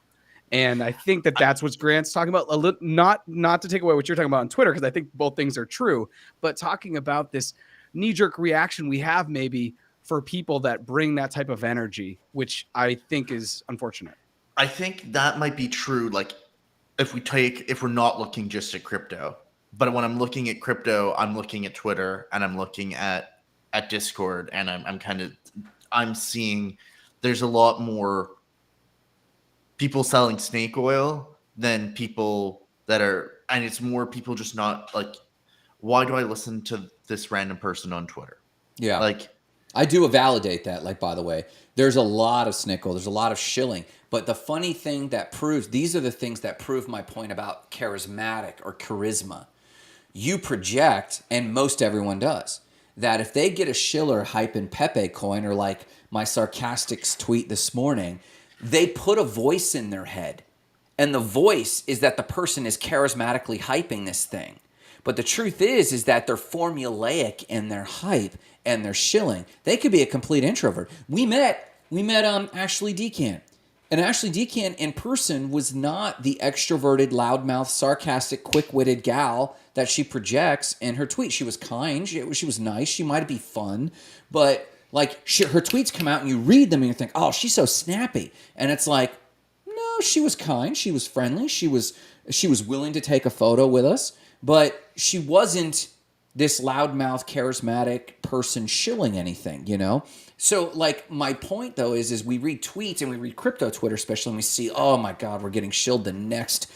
And I think that that's what Grant's talking about. Not to take away what you're talking about on Twitter, because I think both things are true, but talking about this knee-jerk reaction we have maybe for people that bring that type of energy, which I think is unfortunate. I think that might be true. Like if we're not looking just at crypto, but when I'm looking at crypto, I'm looking at Twitter and I'm looking at Discord, and I'm seeing there's a lot more people selling snake oil than people that are, and it's more people just not like, why do I listen to this random person on Twitter? Yeah. Like, I do validate that. Like, by the way, there's a lot of snake oil. There's a lot of shilling. But the funny thing that proves, these are the things that prove my point about charismatic or charisma. You project, and most everyone does, that if they get a Schiller hyping Pepe coin, or like my sarcastic tweet this morning, they put a voice in their head. And the voice is that the person is charismatically hyping this thing. But the truth is that they're formulaic in their hype and their shilling. They could be a complete introvert. We met Ashley Decan. And Ashley Decan in person was not the extroverted, loudmouth, sarcastic, quick-witted gal that she projects in her tweets. She was kind. She was nice. She might be fun. But like her tweets come out and you read them and you think, oh, she's so snappy. And it's like, no, she was kind. She was friendly. She was willing to take a photo with us. But she wasn't this loudmouth, charismatic person shilling anything, you know? So, like, my point, though, is we read tweets and we read crypto Twitter, especially, and we see, oh, my God, we're getting shilled the next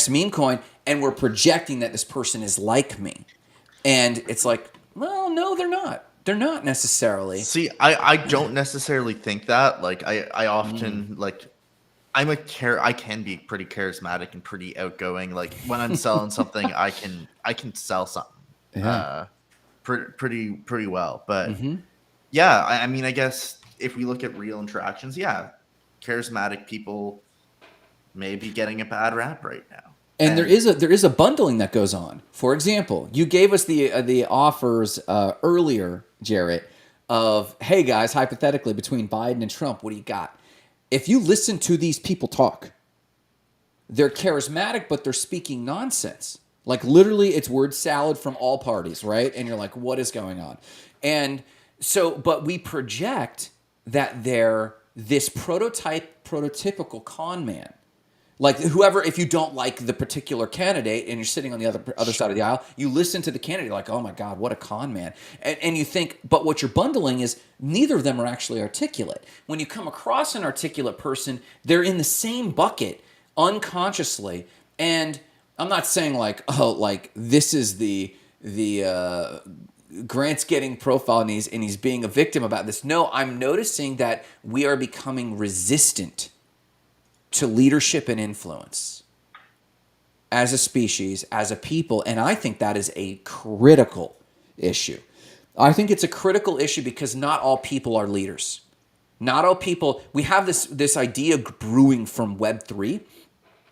meme coin, and we're projecting that this person is like me. And it's like, well, no, they're not. They're not necessarily. See, I don't necessarily think that. Like, I often, like, I can be pretty charismatic and pretty outgoing. Like, when I'm selling something, I can sell something pretty well. But yeah, I mean, I guess if we look at real interactions, yeah, charismatic people may be getting a bad rap right now. And there is a bundling that goes on. For example, you gave us the offers earlier, Jarrett, of, hey guys, hypothetically between Biden and Trump, what do you got? If you listen to these people talk, they're charismatic, but they're speaking nonsense. Like literally, it's word salad from all parties, right? And you're like, what is going on? And so, but we project that they're this prototypical con man. Like whoever, if you don't like the particular candidate and you're sitting on the other side of the aisle, you listen to the candidate like, oh my God, what a con man. And you think, but what you're bundling is neither of them are actually articulate. When you come across an articulate person, they're in the same bucket unconsciously. And I'm not saying like, oh, like this is the Grant's getting profile and he's being a victim about this. No, I'm noticing that we are becoming resistant to leadership and influence as a species, as a people, and I think that is a critical issue. I think it's a critical issue because not all people are leaders. Not all people, we have this idea brewing from Web3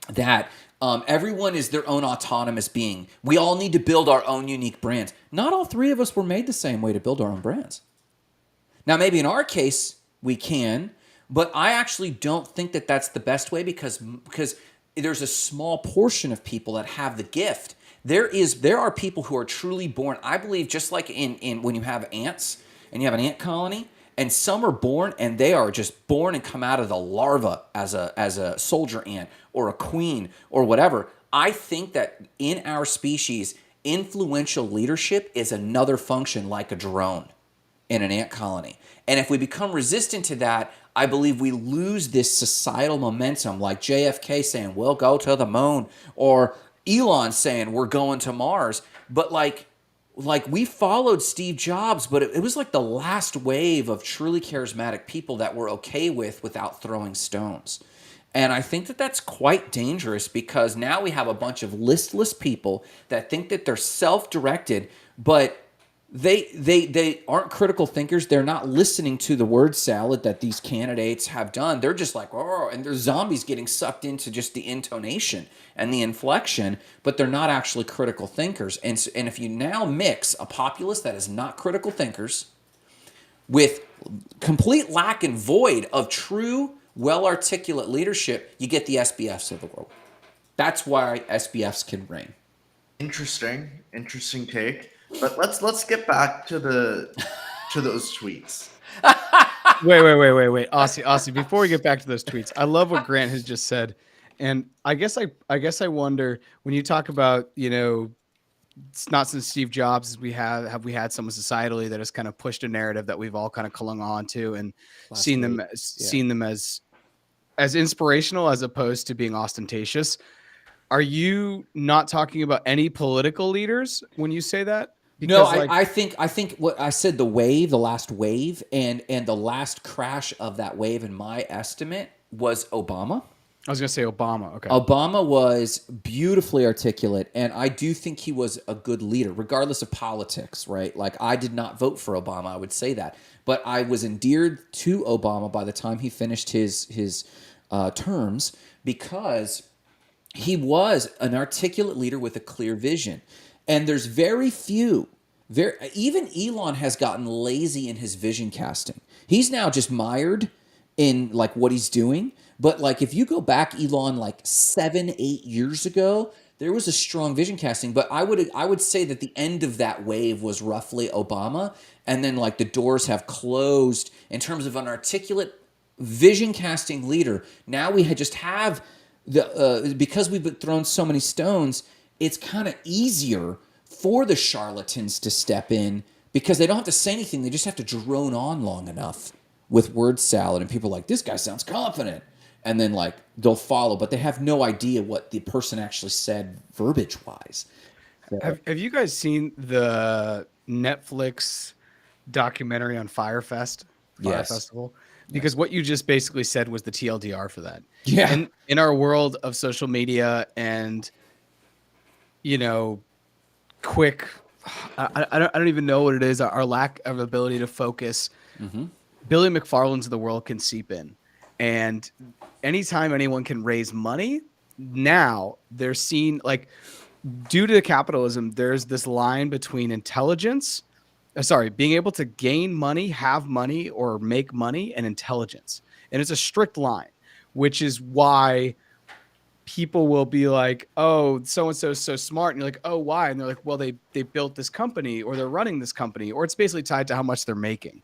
that everyone is their own autonomous being. We all need to build our own unique brands. Not all three of us were made the same way to build our own brands. Now, maybe in our case, we can, but I actually don't think that that's the best way because there's a small portion of people that have the gift. There are people who are truly born, I believe, just like in when you have ants and you have an ant colony, and some are born and they are just born and come out of the larva as a soldier ant or a queen or whatever. I think that in our species, influential leadership is another function like a drone in an ant colony. And if we become resistant to that, I believe we lose this societal momentum, like JFK saying, we'll go to the moon, or Elon saying, we're going to Mars. But like we followed Steve Jobs, but it was like the last wave of truly charismatic people that we're okay without throwing stones. And I think that that's quite dangerous because now we have a bunch of listless people that think that they're self-directed, but they aren't critical thinkers. They're not listening to the word salad that these candidates have done. They're just like, oh, and they're zombies getting sucked into just the intonation and the inflection, but they're not actually critical thinkers. And if you now mix a populace that is not critical thinkers with complete lack and void of true, well-articulate leadership, you get the SBFs of the world. That's why SBFs can reign. Interesting take. But let's get back to those tweets. Wait, Aussie. Before we get back to those tweets, I love what Grant has just said, and I guess I wonder when you talk about, you know, it's not since Steve Jobs we have we had someone societally that has kind of pushed a narrative that we've all kind of clung on to and seen them as inspirational as opposed to being ostentatious. Are you not talking about any political leaders when you say that? Because no, I think what I said, the last wave, and the last crash of that wave, in my estimate, was Obama. I was going to say Obama. Okay. Obama was beautifully articulate, and I do think he was a good leader, regardless of politics, right? Like, I did not vote for Obama, I would say that. But I was endeared to Obama by the time he finished his terms because he was an articulate leader with a clear vision. And there's very few. Even Elon has gotten lazy in his vision casting. He's now just mired in like what he's doing. But like if you go back, Elon, like 7, 8 years ago, there was a strong vision casting. But I would say that the end of that wave was roughly Obama, and then like the doors have closed in terms of an articulate vision casting leader. Now we just have the because we've been thrown so many stones. It's kind of easier for the charlatans to step in because they don't have to say anything. They just have to drone on long enough with word salad, and people are like, this guy sounds confident. And then like they'll follow, but they have no idea what the person actually said verbiage wise. So, Have you guys seen the Netflix documentary on Fire yes. Festival? Because what you just basically said was the TLDR for that. Yeah. And in our world of social media and, you know, quick, I don't even know what it is. Our lack of ability to focus. Billy McFarland's of the world can seep in. And anytime anyone can raise money, now they're seen like, due to capitalism, there's this line between being able to gain money, have money, or make money, and intelligence. And it's a strict line, which is why people will be like, oh, so-and-so is so smart. And you're like, oh, why? And they're like, well, they built this company, or they're running this company, or it's basically tied to how much they're making.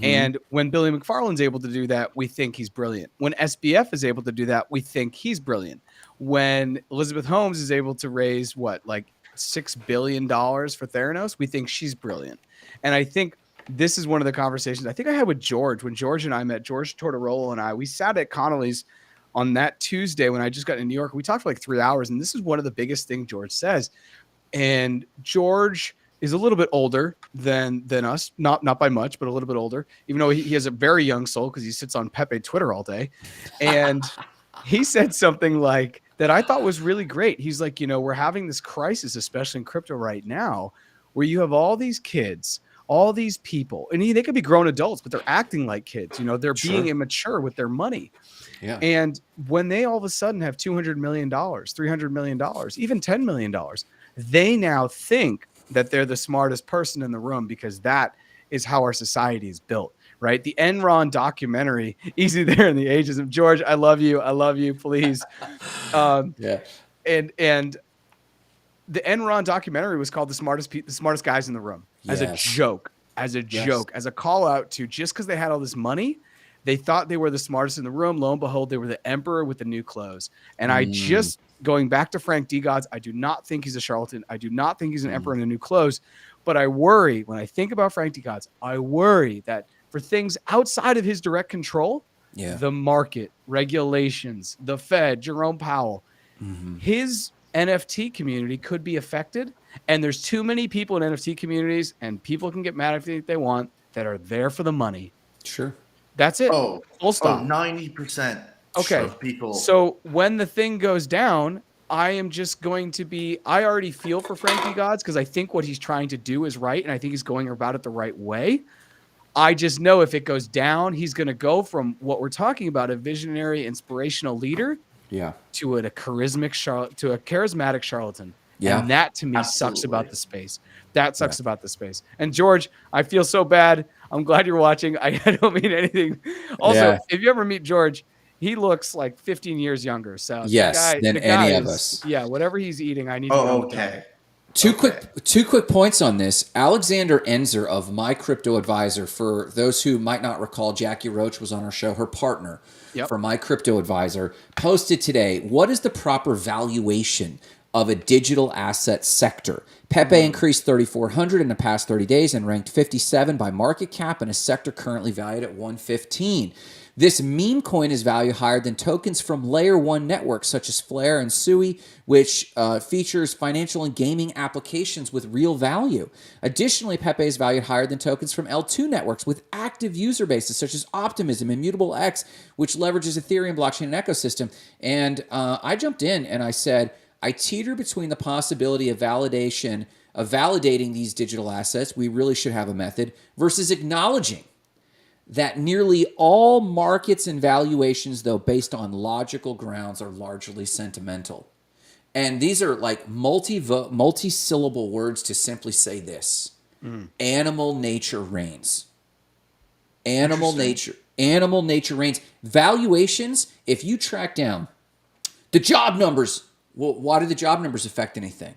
And when Billy McFarland's able to do that, we think he's brilliant. When SBF is able to do that, we think he's brilliant. When Elizabeth Holmes is able to raise like $6 billion for Theranos, we think she's brilliant. And I think this is one of the conversations I think I had with George when George and I met. George Tortorella and I, we sat at Connolly's on that Tuesday when I just got to New York. We talked for like 3 hours, and this is one of the biggest things George says. And George is a little bit older than us, not by much, but a little bit older, even though he has a very young soul because he sits on Pepe Twitter all day. And he said something like that I thought was really great. He's like, we're having this crisis, especially in crypto right now, where you have all these kids, all these people, and they could be grown adults, but they're acting like kids. They're being immature with their money. Yeah. And when they all of a sudden have $200 million, $300 million, even $10 million, they now think that they're the smartest person in the room because that is how our society is built, right? The Enron documentary, easy there in the ageism. George, I love you, please. Yeah. And the Enron documentary was called the smartest guys in the room, as a joke, as a call out to, just because they had all this money, they thought they were the smartest in the room. Lo and behold, they were the emperor with the new clothes. And I just, going back to Frank D. Gods, I do not think he's a charlatan. I do not think he's an emperor in the new clothes. But I worry, when I think about Frank D. Gods, I worry that for things outside of his direct control, the market, regulations, the Fed, Jerome Powell, his NFT community could be affected. And there's too many people in NFT communities, and people can get mad if they want, that are there for the money. Sure. That's it. Full stop. 90% of people. So when the thing goes down, I am just going to be, I already feel for Frankie Gods because I think what he's trying to do is right. And I think he's going about it the right way. I just know if it goes down, he's going to go from what we're talking about, a visionary, inspirational leader, to a charismatic charlatan. Yeah. And that to me sucks about the space. That sucks about the space. And George, I feel so bad. I'm glad you're watching. I don't mean anything. Also, if you ever meet George, he looks like 15 years younger. So than any of us. Yeah, whatever he's eating, I need to know. Okay. Two quick points on this. Alexander Enzer of My Crypto Advisor, for those who might not recall, Jackie Roach was on our show, her partner for My Crypto Advisor, posted today, what is the proper valuation of a digital asset sector? Pepe increased 3,400 in the past 30 days and ranked 57 by market cap in a sector currently valued at 115. This meme coin is valued higher than tokens from layer 1 networks such as Flare and Sui, which features financial and gaming applications with real value. Additionally, Pepe is valued higher than tokens from L2 networks with active user bases such as Optimism, Immutable X, which leverages Ethereum blockchain and ecosystem. And I jumped in and I said, I teeter between the possibility of validating these digital assets, we really should have a method, versus acknowledging that nearly all markets and valuations, though based on logical grounds, are largely sentimental. And these are like multi-syllable words to simply say this. Animal nature reigns. Animal nature reigns. Valuations, if you track down the job numbers, well, why do the job numbers affect anything?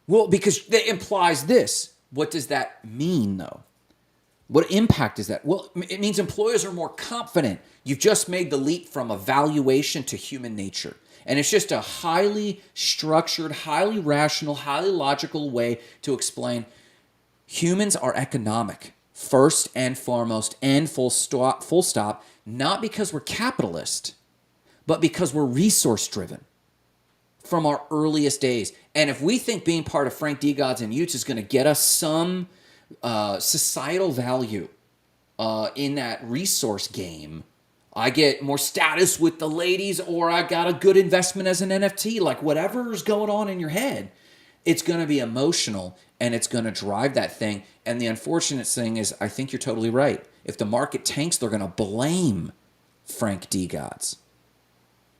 Well, because it implies this. What does that mean, though? What impact is that? Well, it means employers are more confident. You've just made the leap from evaluation to human nature. And it's just a highly structured, highly rational, highly logical way to explain humans are economic, first and foremost, and full stop, not because we're capitalist, but because we're resource driven from our earliest days. And if we think being part of Frank D. Gods and Utes is going to get us some societal value in that resource game, I get more status with the ladies, or I got a good investment as an NFT, like whatever's going on in your head, it's going to be emotional and it's going to drive that thing. And the unfortunate thing is, I think you're totally right. If the market tanks, they're going to blame Frank D. Gods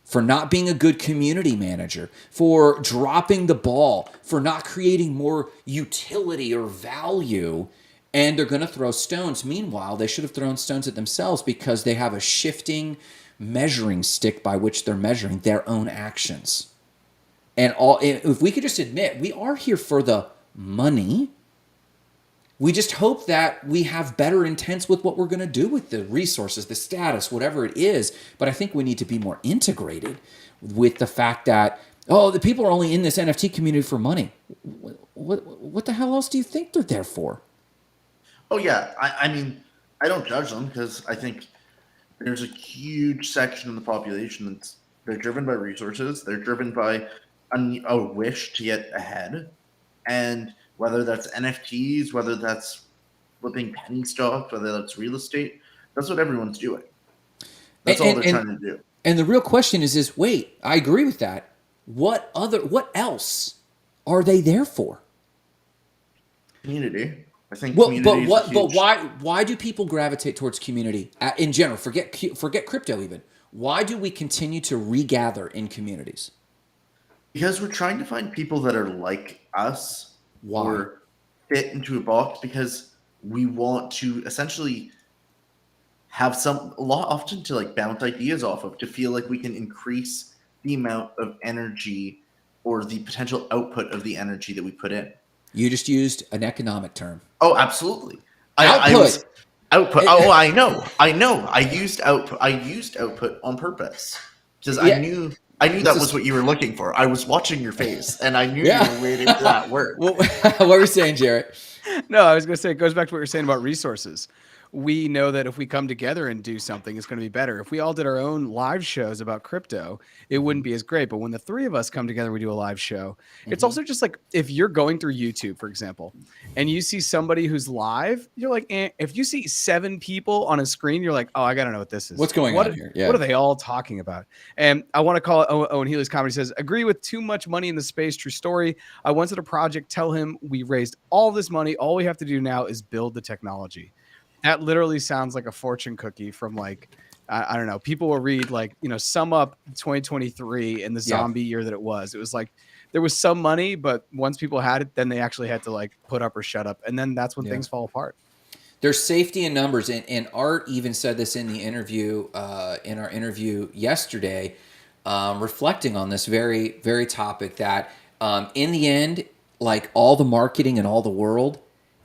for not being a good community manager, for dropping the ball, for not creating more utility or value, and they're going to throw stones. Meanwhile, they should have thrown stones at themselves because they have a shifting measuring stick by which they're measuring their own actions. And if we could just admit, we are here for the money. We just hope that we have better intents with what we're going to do with the resources, the status, whatever it is. But I think we need to be more integrated with the fact that, oh, the people are only in this NFT community for money. What the hell else do you think they're there for? Oh, yeah. I mean, I don't judge them because I think there's a huge section of the population they're driven by resources. They're driven by a wish to get ahead. And whether that's NFTs, whether that's flipping penny stocks, whether that's real estate, that's what everyone's doing. That's all they're trying to do. And the real question is, wait, I agree with that. What else are they there for? Community. I think why do people gravitate towards community in general? Forget crypto even. Why do we continue to regather in communities? Because we're trying to find people that are like us. Why? Or fit into a box, because we want to essentially have often to like bounce ideas off of, to feel like we can increase the amount of energy or the potential output of the energy that we put in. You just used an economic term. Oh, absolutely. Output. Output. Oh, I know. I used output on purpose because I knew that was what you were looking for. I was watching your face, and I knew you were waiting for that word. Well, what were you saying, Jarrett? No, I was going to say, it goes back to what you're saying about resources. We know that if we come together and do something, it's going to be better. If we all did our own live shows about crypto, it wouldn't be as great. But when the three of us come together, we do a live show. It's also just like, if you're going through YouTube, for example, and you see somebody who's live, you're like, if you see 7 people on a screen, you're like, oh, I got to know what this is. What's going on here? Yeah. What are they all talking about? And I want to call it Owen Healy's comedy says, agree with too much money in the space. True story. I once at a project, tell him we raised all this money. All we have to do now is build the technology. That literally sounds like a fortune cookie from like, I don't know. People will read like, sum up 2023 and the zombie year that it was. It was like there was some money, but once people had it, then they actually had to like put up or shut up. And then that's when things fall apart. There's safety in numbers. And Art even said this in the interview, in our interview yesterday, reflecting on this very, very topic that in the end, like all the marketing and all the world,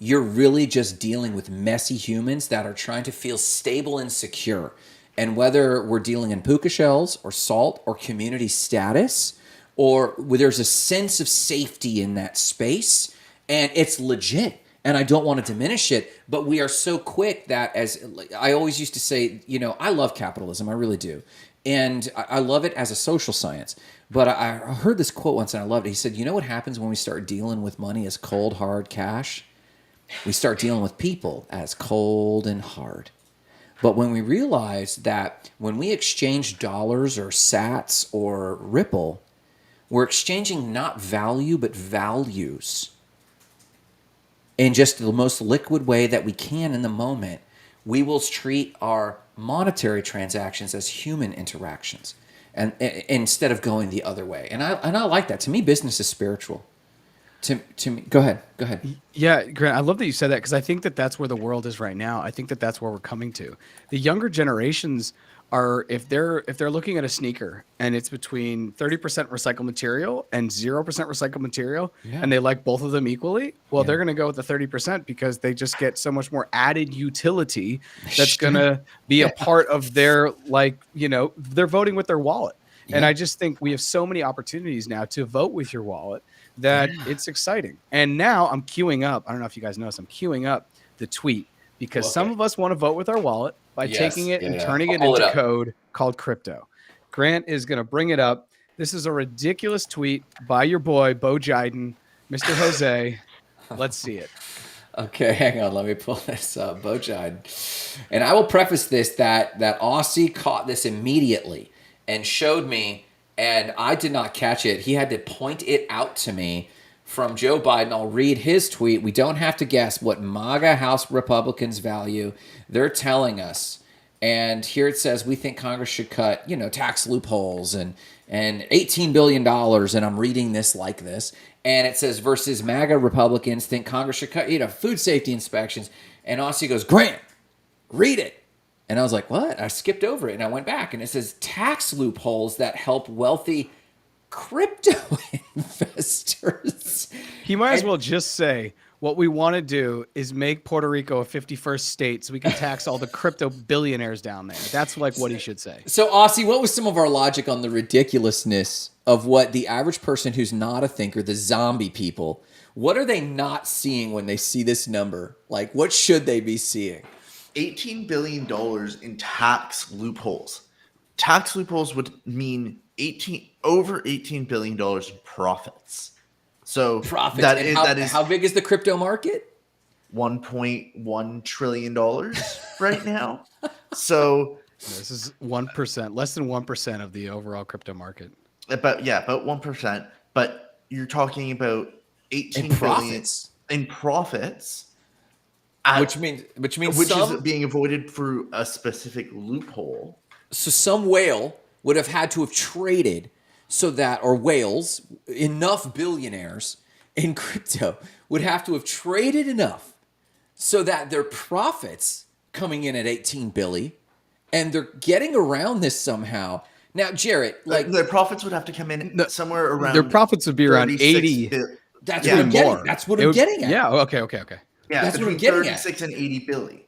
you're really just dealing with messy humans that are trying to feel stable and secure. And whether we're dealing in puka shells or salt or community status, or there's a sense of safety in that space, and it's legit. And I don't want to diminish it, but we are so quick that, as I always used to say, I love capitalism. I really do. And I love it as a social science. But I heard this quote once and I loved it. He said, you know what happens when we start dealing with money as cold, hard cash? We start dealing with people as cold and hard. But when we realize that when we exchange dollars or sats or Ripple, we're exchanging not value, but values in just the most liquid way that we can in the moment, we will treat our monetary transactions as human interactions. and instead of going the other way. And I like that. To me, business is spiritual. To me, go ahead. Yeah, Grant, I love that you said that because I think that that's where the world is right now. I think that that's where we're coming to. The younger generations are, if they're looking at a sneaker and it's between 30% recycled material and 0% recycled material, Yeah. and they like both of them equally, well, Yeah. they're going to go with the 30% because they just get so much more added utility that's going to be a part of their, like, you know, they're voting with their wallet. And Yeah. I just think we have so many opportunities now to vote with your wallet that it's exciting. And now I'm queuing up. I don't know if you guys noticed, I'm queuing up the tweet because some of us want to vote with our wallet by taking it and turning it into code called crypto. Grant is going to bring it up. This is a ridiculous tweet by your boy, Bo Jiden, Mr. Jose. Let's see it. Okay, hang on. Let me pull this up. Bo Jiden. And I will preface this that Aussie caught this immediately and showed me, and I did not catch it. He had to point it out to me from Joe Biden. I'll read his tweet. We don't have to guess what MAGA House Republicans value. They're telling us. And here it says, we think Congress should cut, tax loopholes and $18 billion. And I'm reading this like this. And it says, versus MAGA Republicans think Congress should cut, food safety inspections. And Aussie goes, Grant, read it. And I was like, what? I skipped over it and I went back and it says tax loopholes that help wealthy crypto investors. He might as well just say, what we want to do is make Puerto Rico a 51st state so we can tax all the crypto billionaires down there. That's like what he should say. So, Aussie, what was some of our logic on the ridiculousness of what the average person who's not a thinker, the zombie people, what are they not seeing when they see this number? Like, what should they be seeing? $18 billion in tax loopholes. Tax loopholes would mean over $18 billion in profits. So profits. that is how big is the crypto market? $1.1 trillion right now. So this is 1%, less than 1% of the overall crypto market. About 1%. But you're talking about 18 billion in profits. Which means is being avoided through a specific loophole. So some whale would have had to have traded or whales, enough billionaires in crypto would have to have traded enough so that their profits coming in at 18 billion and they're getting around this somehow. Now, Jarrett, their profits would have to come in somewhere around. Their profits would be around 80. That's what I'm getting. That's what I'm getting at. Yeah. Okay. Yeah, that's what I'm getting 36 and 80 billion.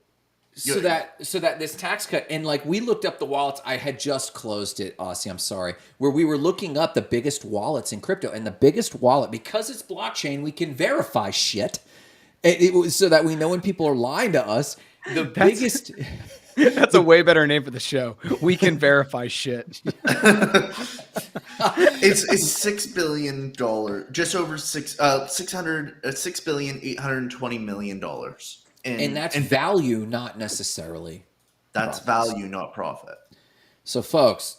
So that this tax cut, and we looked up the wallets. I had just closed it, Aussie, I'm sorry, where we were looking up the biggest wallets in crypto, and the biggest wallet, because it's blockchain, we can verify shit. It was so that we know when people are lying to us. Biggest. That's a way better name for the show. We can verify shit. It's $6 billion, just over $6,820,000,000. And that's value, not necessarily. That's value, not profit. So, folks,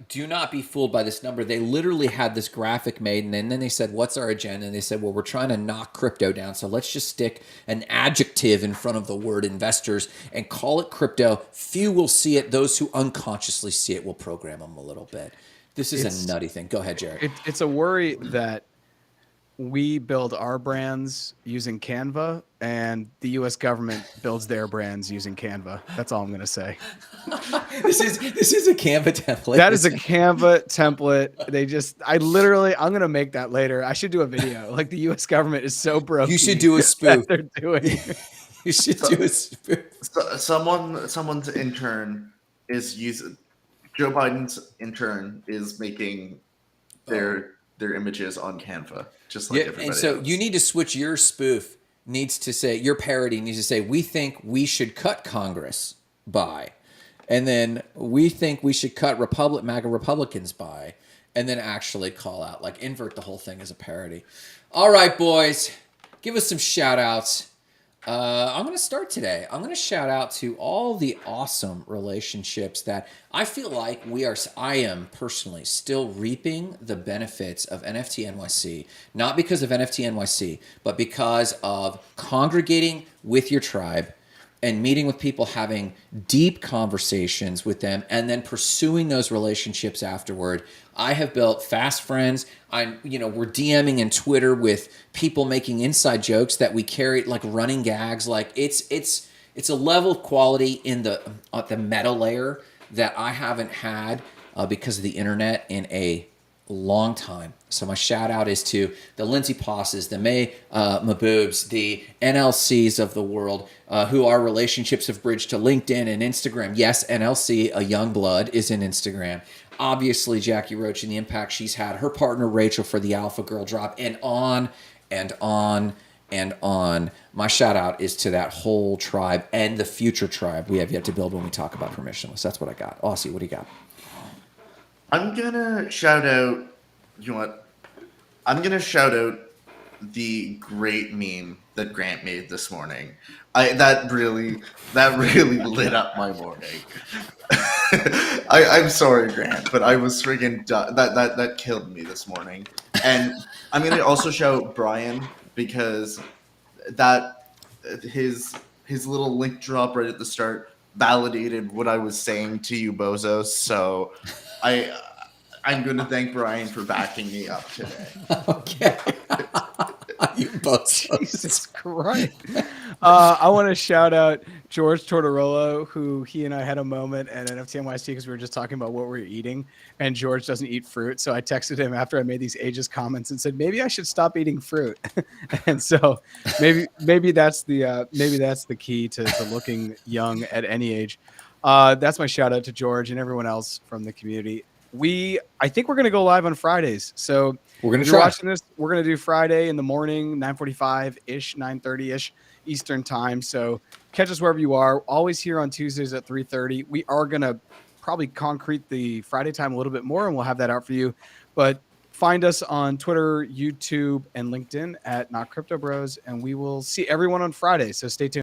do not be fooled by this number. They literally had this graphic made, and then they said, what's our agenda? And they said, well, we're trying to knock crypto down, so let's just stick an adjective in front of the word investors and call it crypto. Few will see it. Those who unconsciously see it will program them a little bit. This is a nutty thing. Go ahead, Jared. It's a worry that we build our brands using Canva and the US government builds their brands using Canva. That's all I'm going to say. This is a Canva template. That is a Canva template. I'm going to make that later. I should do a video. The US government is so broke. You should do a spoof. They're doing. You should do a spoof. Someone's intern is using, Joe Biden's intern is making their images on Canva, just like everybody else. You need to switch your spoof. Your parody needs to say, we think we should cut Congress by, and then we think we should cut MAGA Republicans by, and then actually call out, invert the whole thing as a parody. All right, boys, give us some shout outs. I'm going to start today. I'm going to shout out to all the awesome relationships that I feel like I am personally still reaping the benefits of NFT NYC, not because of NFT NYC, but because of congregating with your tribe and meeting with people, having deep conversations with them, and then pursuing those relationships afterward. I have built fast friends. We're DMing in Twitter with people making inside jokes that we carry like running gags. Like it's a level of quality in the meta layer that I haven't had because of the internet in a long time. So my shout out is to the Lindsay Posses, the May Maboobs, the NLCs of the world, who our relationships have bridged to LinkedIn and Instagram. Yes, NLC, a young blood, is in Instagram. Obviously, Jackie Roach and the impact she's had, her partner Rachel for the Alpha Girl drop, and on and on and on. My shout out is to that whole tribe and the future tribe we have yet to build when we talk about permissionless. That's what I got. Aussie, what do you got? I'm gonna shout out. You know what? I'm gonna shout out the great meme that Grant made this morning. That really lit up my morning. I'm sorry, Grant, but I was friggin' that killed me this morning. And I'm gonna also shout Brian because that his little link drop right at the start validated what I was saying to you, bozos. So I'm going to thank Brian for backing me up today. Okay. You both. Jesus Christ. I want to shout out George Tortorolo, who he and I had a moment at NFT NYC because we were just talking about what we were eating, and George doesn't eat fruit. So I texted him after I made these ageist comments and said, maybe I should stop eating fruit. And so maybe that's the key to looking young at any age. That's my shout out to George and everyone else from the community. I think we're going to go live on Fridays. So we're going to try watching this. We're going to do Friday in the morning, 9:45 ish, 9:30 ish Eastern time. So catch us wherever you are. Always here on Tuesdays at 3:30. We are going to probably concrete the Friday time a little bit more, and we'll have that out for you. But find us on Twitter, YouTube, and LinkedIn at Not Crypto Bros, and we will see everyone on Friday. So stay tuned.